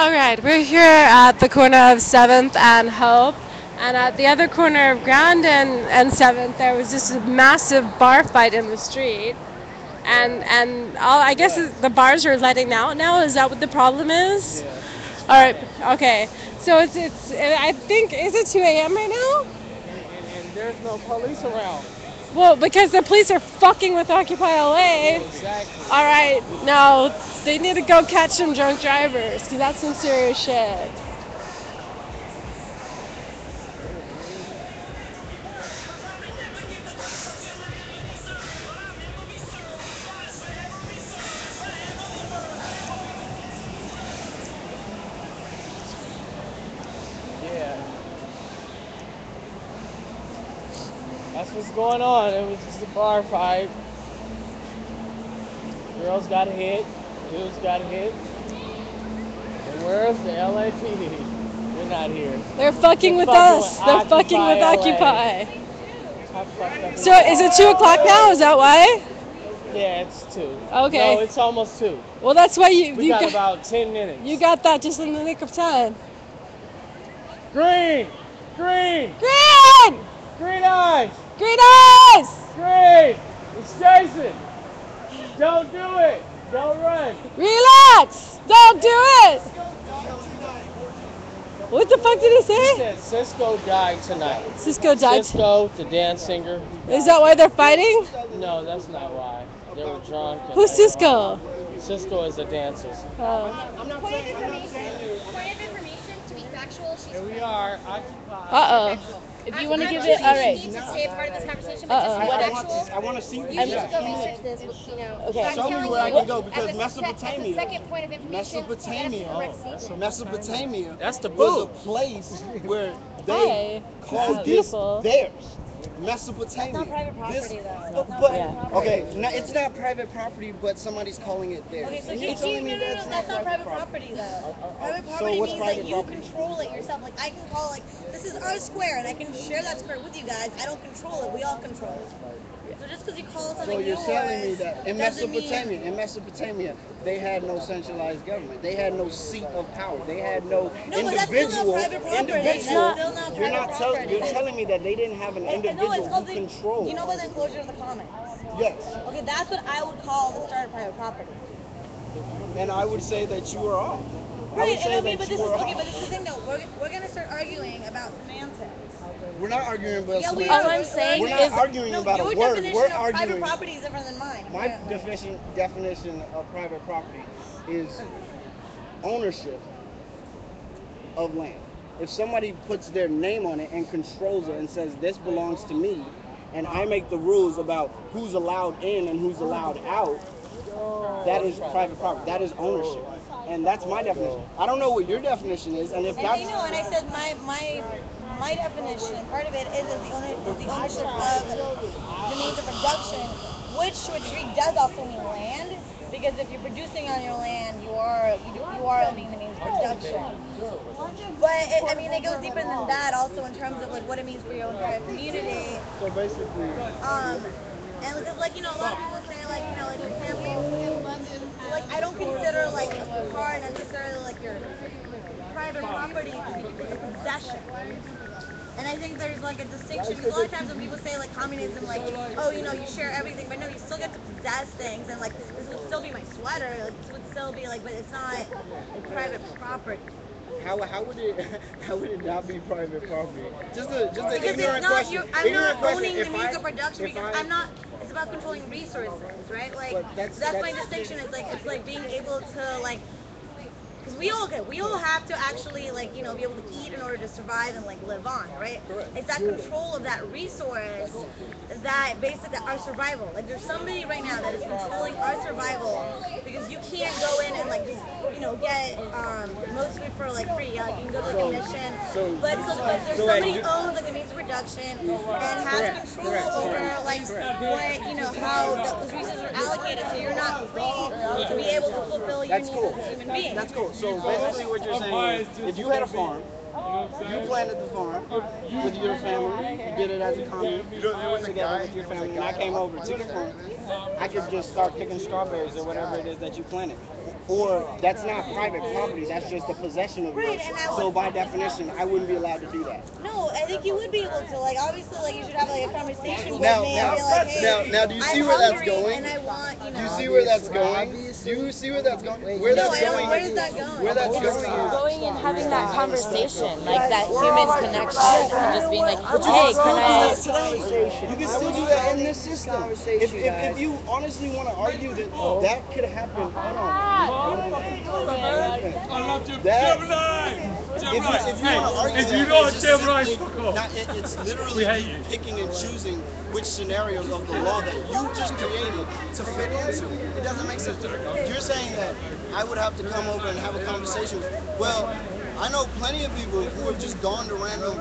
All right, we're here at the corner of 7th and Hope. And at the other corner of Grand and 7th, there was just a massive bar fight in the street. And all, I guess the bars are letting out now. Is that what the problem is? Yeah. All right, okay. So it's I think, is it 2 a.m. right now? And there's no police around. Well, because the police are fucking with Occupy LA. Exactly. All right, now they need to go catch some drunk drivers because that's some serious shit. Yeah. That's what's going on. It was just a bar fight. Girls got hit. Dudes got hit. And where's the LAPD? They're not here. They're fucking with fucking us. with They're fucking with Occupy Occupy. How fucked up is So that? is it 2 o'clock now? Is that why? Yeah, it's 2. Okay. No, it's almost 2. Well, that's why you We got about 10 minutes. you got that just in the nick of time. Green! Green! Green! Green eyes! Green eyes! Green! It's Jason! Don't do it! Don't run! Relax! Don't do it! What the fuck did he He say? said Cisco died tonight. Cisco died. Cisco, the dance singer. Is that why they're fighting? No, that's not why. They were drunk. and Who's they were- Cisco? Cisco is a dancer. Point of information, to be factual, she's Here we are, Occupy. Uh-oh. If you want to give it, all right. need to stay a part of this conversation, Uh-oh. but just What factual. I want to see You these. need to go research this, Okay. I'm Show me telling where I you, can go, as because a Mesopotamia- second point of information, Mesopotamia. that's correct Mesopotamia That's the was a booth. place where Hi. they called That's this beautiful. theirs. Mesopotamia. It's not private property, This- though. But, Yeah. okay, it's not private property, but somebody's calling it theirs. Okay, so And you you're telling me that's not private property though. Private So property what's means private that you property? control it yourself. Like I can call like this is our square and I can share that square with you guys. I don't control it. We all control it. So just because you call So something you're yours, telling me that in doesn't mean- Mesopotamia, they had no centralized government. They had no seat of power. They had no No, but that's still not individual. private property. That's Individual. still not You're private not property. you're telling me that they didn't have an No, individual it's called who the, controlled. you know about the enclosure of the commons? Yes. Okay, that's what I would call the start of private property. And I would say that you are off. I Right, would say and I mean, that but this you is are okay. off. But this is the thing, though. We're gonna start arguing about semantics. We're not arguing about Yeah, we semantics. are. I'm saying We're not is- arguing No, about your a word. definition We're of private arguing. property is different than mine. My apparently. definition of private property is ownership of land. If somebody puts their name on it and controls it and says this belongs to me, and I make the rules about who's allowed in and who's allowed out, that is private property. That is ownership. And that's my definition. I don't know what your definition is, and if And that's you know, and I said my definition, part of it is the ownership of the means of production, which to a degree does also mean land, because if you're producing on your land, you are owning the means of production. But I mean, it goes deeper than that, also in terms of like what it means for your entire community. so basically. And it's like, you know, a lot of people say like, you know, like for example, like I don't consider like a car necessarily like your private property to be your possession. And I think there's like a distinction because a lot of times when people say like communism, like, oh, you know, you share everything, but no, you still get to possess things, and like this would still be my sweater, like this would still be like, but it's not like private property. How would it not be private property? Just an Because ignorant it's not question. you. I'm Ignorant not question. owning the If means I- of production if because I- I'm not. It's about controlling resources, right? Like But that's my distinction. It's like being able to like. Because we all have to actually like you know be able to eat in order to survive and like live on, right? Correct. It's that control of that resource that basically our survival. Like there's somebody right now that is controlling our survival because you can't go in and like just you know get most food for like free. Yeah, like you can go to a commission, but there's somebody owns like the means of production and has control over like what you know how those resources are allocated. So you're not free to be able to fulfill your That's needs cool. as a human being. That's cool. So basically, what you're saying is, if you had a farm, you planted the farm with your family, you did it as a commune together with your family, and I came over to the farm, I could just start picking strawberries or whatever it is that you planted. or that's not private property. That's just a possession of Right, yours. and I So would. by definition, I wouldn't be allowed to do that. No, I think you would be able to. Like, obviously, like you should have like a conversation with Now, me and now, be like, hey, now, do you see I'm where that's hungry going? and I want, Do you see where that's going? Obviously. Do you see where that's going? Wait, Where no, that's I don't. going? Where is that going? Where that's going is Going and having that Yeah. conversation, like Yeah. that human connection, and just being like, hey, can I? Conversation. You can I still was do that in having this this system. conversation, If guys. you honestly want to argue that that could happen, hold on. That, if you want to argue If that, you don't it's just Gemini, simply, fuck off. it's We literally hate you you. picking and choosing which scenarios of the law that you just created to fit into. It doesn't make sense. You're saying that I would have to come over and have a conversation. Well, I know plenty of people who have just gone to random,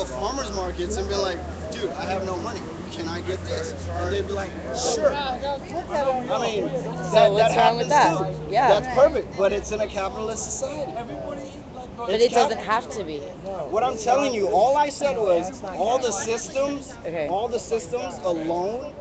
farmers markets and been like, dude, I have no money. Can I get this? And they'd be like, sure. I mean, So what's wrong with that? happens too. Yeah. That's perfect, but it's in a capitalist society. But it doesn't have to be. What I'm telling you, all I said was all the systems, Okay. all the systems alone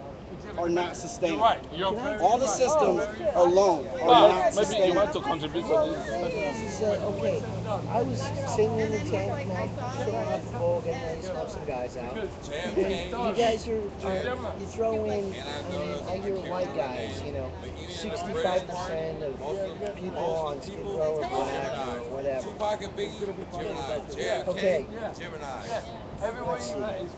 are not You're sustainable. right. You're okay. All the systems alone are Well, not maybe you sustainable. want to contribute to Well, this. the thing is that, okay, I was sitting in the tent, man, chilling out the bowl, getting ready to smoke some guys out. And you guys you throw in, I hear white guys, 65% of people on Skid Row are black or whatever. Okay, let's see.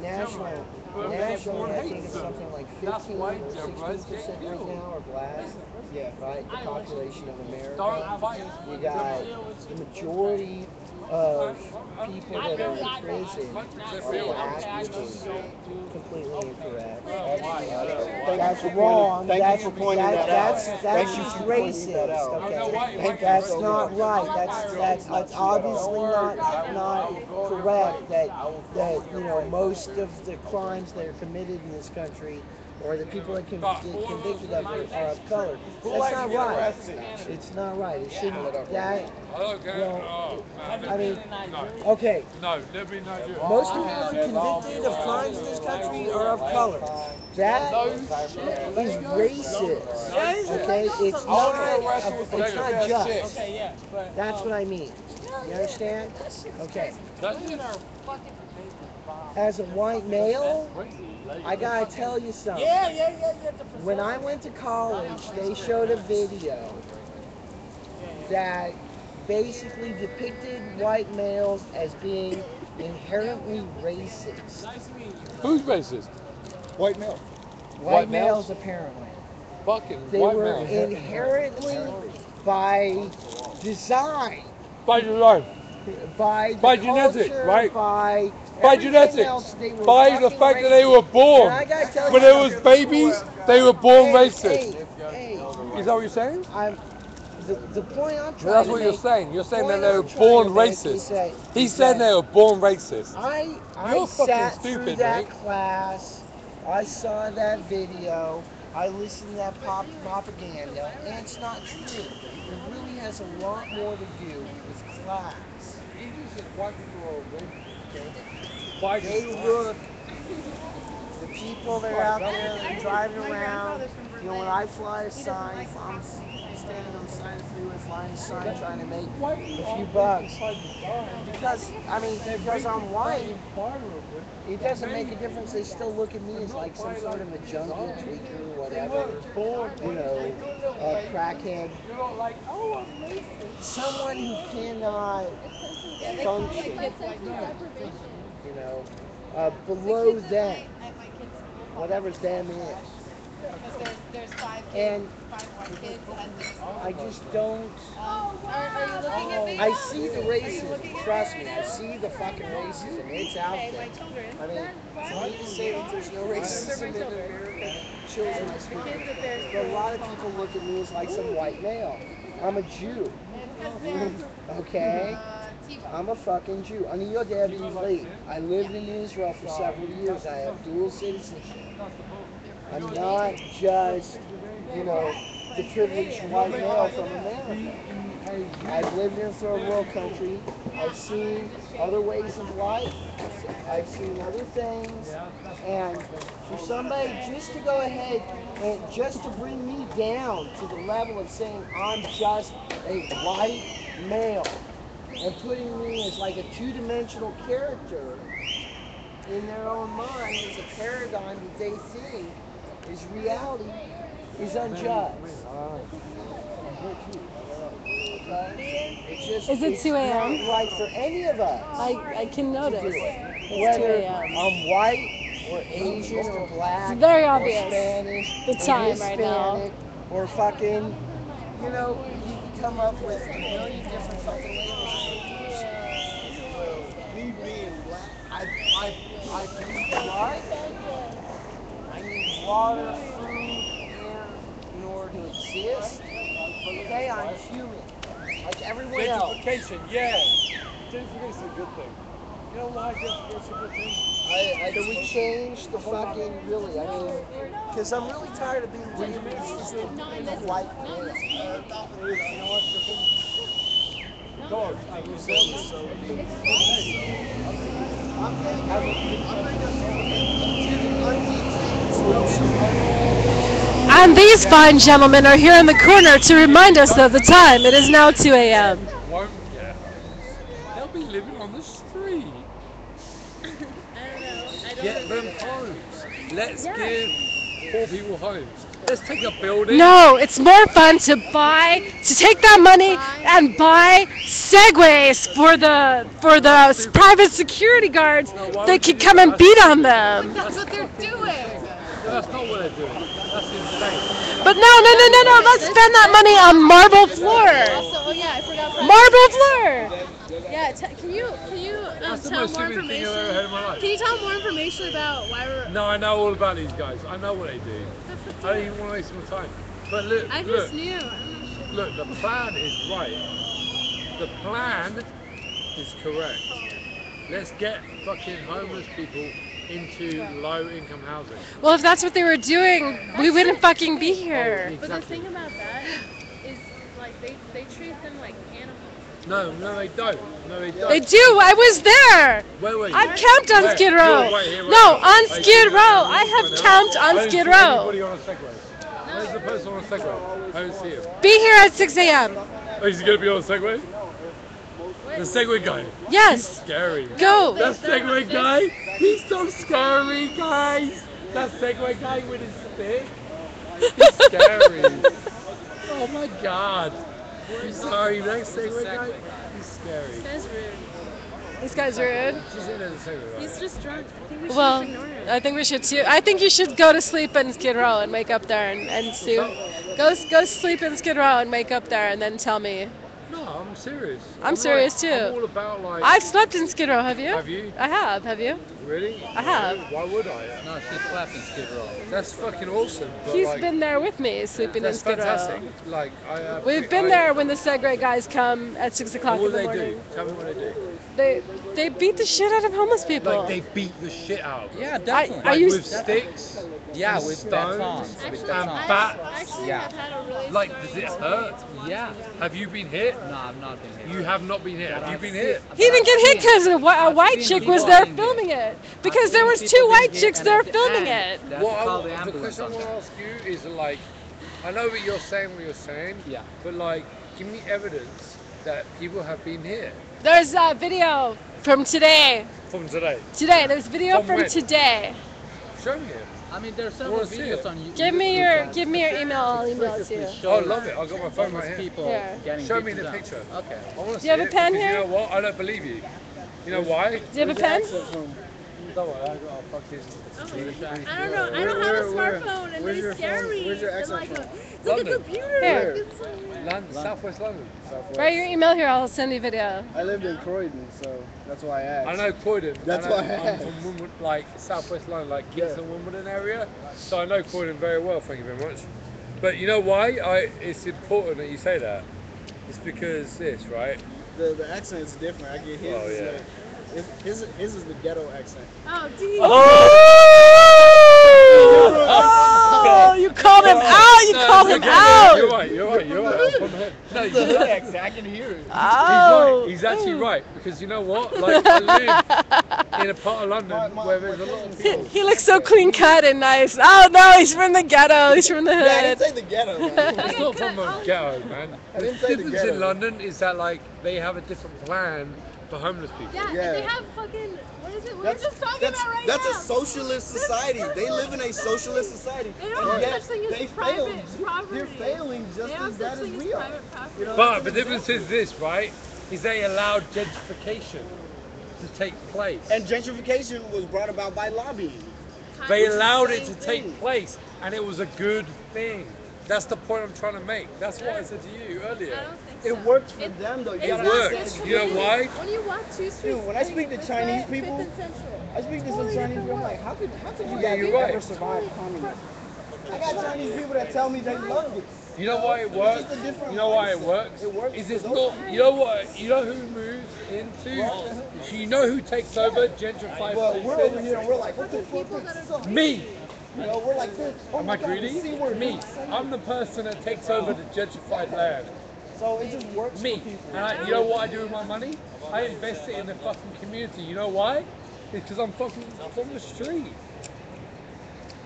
Nationally, I think it's something like 15 or 16% right now are black. Yeah. Right, the population of America. You got the majority of people that are in prison are black, which is completely incorrect. That's wrong. Thank you for pointing that out. That's Thank you just for pointing that racist. out. Okay, Thank you that's so not much. right. That's obviously not correct. That most of the crimes that are committed in this country, or the people that can get convicted of it, are of color. That's not right. It's not right. It shouldn't. That well, I mean, okay. No, let me know you. Most people that are convicted of crimes in this country are of color. That is racist. Okay, it's not just. That's what I mean. You understand? Okay. As a white male, I gotta tell you something. When I went to college, they showed a video that basically depicted white males as being inherently racist. Who's racist? White male. White males, apparently. Fucking They white were males. inherently, by design, By design. by By culture, genetics, right? by By everything genetics. else, they were By the fucking fact that they were racist. born. And I gotta tell When you they was something. babies, they were born racist. Hey, Is that what you're saying? the point I'm Well, trying that's to what make. you're saying. You're saying that point they were I'm trying born to make is racist. that- He is said that they were born racist. I You're fucking sat through stupid, that mate. class. I saw that video. I listened to that propaganda, and it's not true. It really has a lot more to do with class. They look, the people that are out there that are driving around, when I fly a sign, if I'm standing on the side of the freeway flying a sign trying to make a few bucks, because I'm white, it doesn't make a difference. They still look at me as like some sort of a junkie, tweaker, whatever, a crackhead, someone who cannot function, below them, whatever's them is. There's And five white kids I just don't. Are you looking at me? I see the racism. Trust me, I see the fucking racism. It's out there. I mean, for me to say that there's no racism in America chills my spirit. But a lot of people look at me as like some white male. I'm a Jew. Okay? I'm a fucking Jew. אני יודע בעברית. I lived in Israel for several years. I have dual citizenship. I'm not just, the privileged white male from America. I've lived in a third world country. I've seen other ways of life. I've seen other things. And for somebody just to go ahead and just to bring me down to the level of saying I'm just a white male and putting me as like a two-dimensional character in their own mind as a paradigm that they think is reality is unjust. It's just, Is it 2 a.m.? It's not right for any of us. I can notice. To do it. It's 2 Whether a.m. I'm white or Asian or black It's very or obvious. Spanish The or time right now. Hispanic or fucking, you know, you can come up with a million different fucking labels. Me being black, I breathe blood. I need water, food, air in order to exist. Okay, I'm human, like everyone else. Gentrification, yeah. Gentrification is a good thing. You know why gentrification is a good thing? Can we change the fucking, really, I mean, because I'm really tired of being labeled as just a white male. You know what? Go on. I'm And these fine gentlemen are here in the corner to remind us of the time. It is now 2 a.m. Won't get. They'll be living on the street. Get them homes. Let's give poor people homes. Let's take a building. No, it's more fun to take that money and buy Segways for the private security guards that can come and beat on them. That's what they're doing. That's not what they're doing. That's insane. But no. Let's spend that money on marble floor. Also, oh yeah, I forgot. Marble floor. Yeah, can you That's the tell most more stupid thing I've ever information? heard in my life. Can you tell more information about why we're? No, I know all about these guys. I know what they do. I don't even want to waste my time. But look, I just knew. Look, the plan is right. The plan is correct. Let's get fucking homeless people into low-income housing. Well, if that's what they were doing, we wouldn't fucking be here. Exactly. But the thing about that is, like, they treat them like animals. No, they don't. No, they don't. They do. I was there. Wait. I've camped on Where? Skid Row. Right here, right No, now. on Skid Row. I have camped I on don't Skid see Row. anybody on a Segway. Where's the person on a Segway? I don't see him. Be here at 6 a.m. Oh, he's gonna be on a Segway? The Segway guy. Yes. Scary. Go. That Segway guy, he's so scary, guys. That Segway guy with his stick, he's scary. Oh my God. I'm sorry, that Segway guy, he's scary. This guy's rude. This guy's rude. She's in as a Segway guy. He's just drunk. I think we should Well, just ignore him. I think we should too. I think you should go to sleep in Skid Row and wake up there and sue. Go sleep in Skid Row and wake up there and then tell me. No, I'm serious. I'm serious too. I'm all about like. I've slept in Skid Row. Have you? Have you? I have. Have you? Really? I have. Why would I? No, she slept in Skid Row. That's fucking awesome. But He's like, been there with me, sleeping in that's Skid fantastic. Row. Like We've been there when the Segway guys come at 6 o'clock in What the do they morning. do? Tell me what they do. They beat the shit out of homeless people. Like they beat the shit out of them. Yeah, definitely. Are you- With sticks. Yeah, and with stones batons. and With batons. bats. Yeah. Like, does it hurt? Yeah. Have you been hit? No, I've not been here. You have not been hit. Have you been hit? He didn't get hit because a white seen chick was people there being filming hit. it. Because there was I've two seen white people chicks being there hit, and filming at it. the end, they have to call the The ambulance question I on want to them. ask you is like, I know that you're saying what you're saying, Yeah. but like, give me evidence that people have been hit There's a video from today. from today. There's video From from when? today. Show me it. I mean, there's several wanna see videos it. on YouTube. Give me your email. I'll email it to you. Oh, I love it. I've got my phone Homeless right here. people Here. getting Show beat me to the death. picture. Okay. I want to see you have a it pen because here? You know what? I don't believe you. You know why? Do you have a pen? Don't worry, I got a fucking. I don't know. I don't have a smartphone, and they scare me. Where's your It's accent like from? it's like a London. computer. Here. It's London, Southwest London. Write your email here. I'll send you a video. I lived in Croydon, so that's why I asked. I know Croydon. That's I know, why I I'm asked. from Wimbledon, like Southwest London, like Kingston, Wimbledon area. So I know Croydon very well. Thank you very much. But you know why? It's important that you say that. It's because this, right? The accent is different. I get his. Oh, yeah. His is the ghetto accent. oh, geez. Oh, you called him out. You called him You're out. right. You're right. I'll put my head. No, It's you're the right. X. I can hear it. Oh. He's actually right because you know what? Like I live in a part of London where there's a lot of people. He looks so clean cut and nice. Oh no, he's from the ghetto. He's from the Yeah, I hood. didn't say the ghetto, man. It's not from a ghetto, man. I The didn't say the difference ghetto. in London is that like they have a different plan for homeless people. Yeah, Yeah. they have fucking. What is it? We're That's, just talking that's, about right that's now. a socialist society. They live in a socialist society. They don't And have yet such thing as they private fail. property. They're failing just They have as bad such as thing we are. private property. You know, But that's the an difference example. is this, right? Is they allowed gentrification to take place. And gentrification was brought about by lobbying. They It's the allowed it to same take thing. place, and it was a good thing. That's the point I'm trying to make. That's what I said to you earlier. It works for them though. You It gotta works. understand. You know why? When you walk 2 streets, Dude, when I speak to Chinese people, I speak to some Chinese people. I'm like, how could you guys you're right. ever survive communism? I got Chinese people that tell me they love it. You know why it works? It's just a different You know why it mindset. works? It works Is for it's those not. people. You know what? You know who moves into? You know who takes over gentrified But we're over places? here and we're like, what the fuck? This sucks. Me. You know, we're like, oh Am my I God, greedy? the C word. Me. I'm the person that takes over the gentrified land. So it just works Me. for people. And you know what I do with my money? I invest it in the fucking community. You know why? It's because I'm fucking from the street.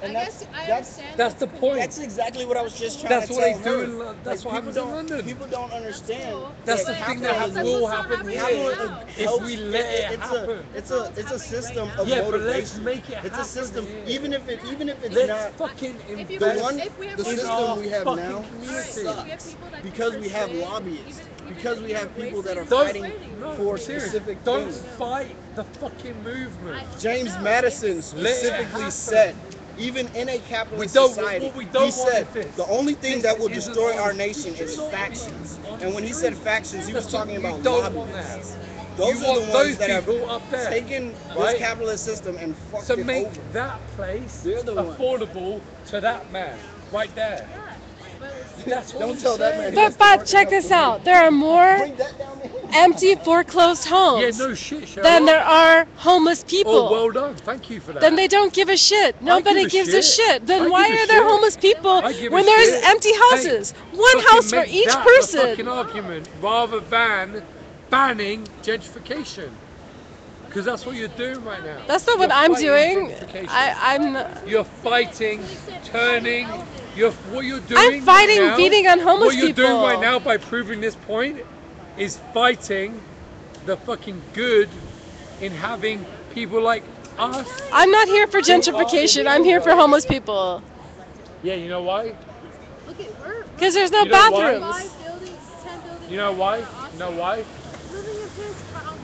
And I guess I understand. That's the point. That's exactly what I was just trying That's to what tell they do her. in that's what happens in London. People don't understand. That's that the thing that capitalism- will happen here. capitalism If helps- we let it it's happen. It's a system of Yeah, but let's motivation. make it happen. It's a system, here. even if it's Let's not fucking If you the invest one, if we have the people- system we have fucking now community. sucks because we have lobbyists, because we have people that are Don't- fighting no, for serious. specific Don't things. fight the fucking movement. James Madison Let it specifically happen. said, even in a capitalist We don't- society, what we don't he want said is this. the only thing that will This isn't destroy on- our nation is factions. And when he said factions, he was talking You about don't want that. lobbyists. Those You are want the those ones that have people up there, taken right? this capitalist system and fucked to it make over. that place They're the ones. affordable to that man right there. That's what Don't I'm tell that saying. man. But check this out. There are more Bring that down to him. empty foreclosed Yeah, homes no shit, Cheryl. than there are homeless people. Oh, well done. Thank you for that. Then they don't give a shit. Nobody give a gives a shit. shit. Then I why give a are there shit. homeless people I give a when there's shit. empty houses? One Fucking house for make each that the fucking person. argument rather than banning gentrification. Because that's what you're doing right now. That's not what You're I'm fighting doing. gentrification. I'm You're fighting, turning. What you're doing. I'm fighting right now, beating on homeless What you're people. doing right now by proving this point is fighting the fucking good in having people like us. I'm not here for gentrification. I'm here for homeless people. Yeah, you know why? Look at we're Because there's no You know why? bathrooms. 5 buildings, 10 buildings. You know why? that are You know why? Living in his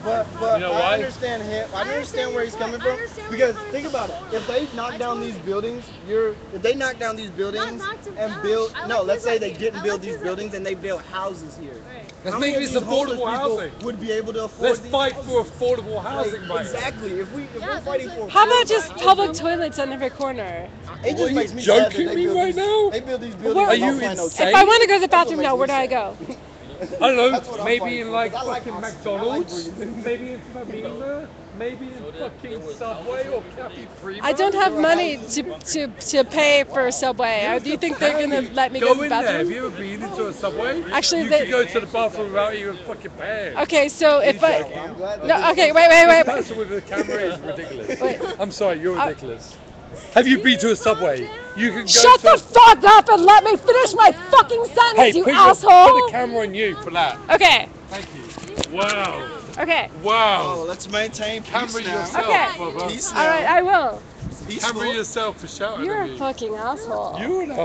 But You know I why? understand him. I understand where he's coming I from. understand where Because you're coming think from. about it. If they knock down these buildings, if they knock down these buildings knock them and down. build I no, like let's his say they idea. didn't I build like these his buildings and they build houses here. Let's How make many this of these homeless affordable people housing. would be able to afford Let's these fight houses? for affordable housing Like, right now. exactly. If we're fighting for How about affordable just housing, public toilets on every corner? It What, just are makes you me sad that joking they me build right these, now? They build these Are buildings and you don't plan no insane? If taxes. I want to go to the That's what bathroom makes now, me where do I sad. go? I don't That's know, what I'm maybe fighting in for, like 'cause I like fucking hospitals. I like McDonald's, breathing. maybe in Famina, maybe in fucking Subway or Cafe Primo. I don't have money to pay for Subway. Do you think they're gonna let me go to the in there. Have bathroom? you ever been into a Subway? Actually, you they- can go to the bathroom without even fucking paying. Okay, so if I I'm glad that no, okay, wait. The person with the camera is ridiculous. Wait. I'm sorry, you're ridiculous. Have you been to a Subway? You can go Shut to the fuck up and let me finish my fucking sentence, Hey, you put asshole! the camera on you for that. Okay, Thank you. Wow. okay, Oh, Wow. let's maintain peace Camera now. yourself, Okay. brother. Peace all right, now. I will. Peaceful. Camera yourself for shouting You're at a me. fucking asshole. You're an